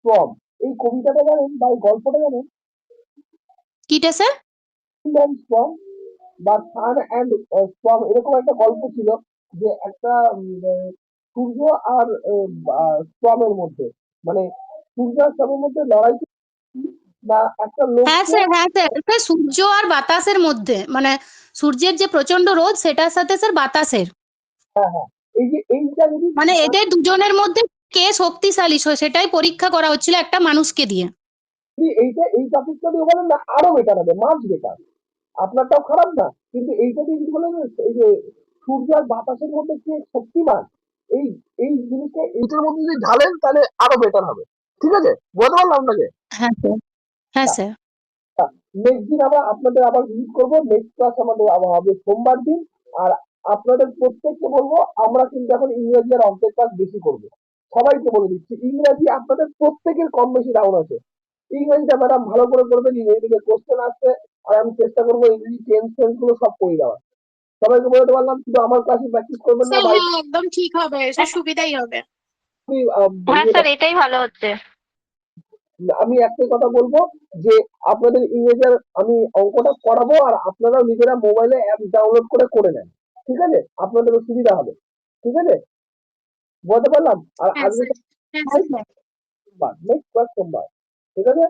From, এই কবিতাটা জানেন বা এই গল্পটা জানেন? কিটা স্যার? অ্যান্ড ফ্রম বা সান অ্যান্ড ফ্রম, এরকম একটা গল্প ছিল যে একটা সূর্য আর স্টর্মের মধ্যে, মানে সূর্য আর স্টর্মের মধ্যে লড়াই না একটা হ্যাঁ লোককে। স্যার, হ্যাঁ স্যার, স্যার সূর্য আর বাতাসের মধ্যে, মানে সূর্যের যে প্রচন্ড রোদ সেটার সাথে স্যার বাতাসের, হ্যাঁ হ্যাঁ, এই যে এইটা যদি মানে এদের দুজনের মধ্যে কে শক্তিশালী সেটাই পরীক্ষা করা হচ্ছিল একটা মানুষকে দিয়ে। এইটা এই টপিকটা দিয়ে বলেন না, আরো বেটার হবে, মাছ বেটার। আপনারটাও খারাপ না, কিন্তু এইটা দিয়ে যদি বলেন এই যে সূর্য আর বাতাসের মধ্যে কে শক্তিমান, এই এই জিনিসটা এইটার মধ্যে যদি ঢালেন তাহলে আরো বেটার হবে। ঠিক আছে, বলতে পারলাম আপনাকে। হ্যাঁ স্যার, হ্যাঁ স্যার। নেক্সট দিন আমরা আপনাদের আবার ভিজিট করবো, নেক্সট ক্লাস আমাদের আবার হবে সোমবার দিন। আর আপনাদের প্রত্যেককে বলবো, আমরা কিন্তু এখন ইংরেজি আর অঙ্কের ক্লাস বেশি করবো। সবাইকে বলে দিচ্ছি, ইংরেজি আপনাদের প্রত্যেকের কম বেশি ডাউন আছে। ইংরেজিটা ম্যাডাম ভালো করে করবেন, ইংরেজি থেকে কোশ্চেন আসছে, আর আমি চেষ্টা করবো ইংরেজি টেন্স ফেন্স গুলো সব করে দেওয়ার। সবাইকে বলতে পারলাম, শুধু আমার ক্লাসে প্র্যাকটিস করবেন না স্যার ভাই। হ্যাঁ একদম ঠিক হবে, সে সুবিধাই হবে। হ্যাঁ স্যার, এটাই ভালো হচ্ছে। আমি একটাই কথা বলবো যে আপনাদের ইংরেজির আমি অঙ্কটা করাবো, আর আপনারাও নিজেরা মোবাইলে অ্যাপ ডাউনলোড করে করে নেন। ঠিক আছে, আপনাদের সুবিধা হবে। ঠিক আছে, বলতে পারলাম। আর হ্যাঁ আজকে স্যার, হ্যাঁ স্যার। সোমবার, নেক্সট ক্লাস সোমবার। ঠিক আছে।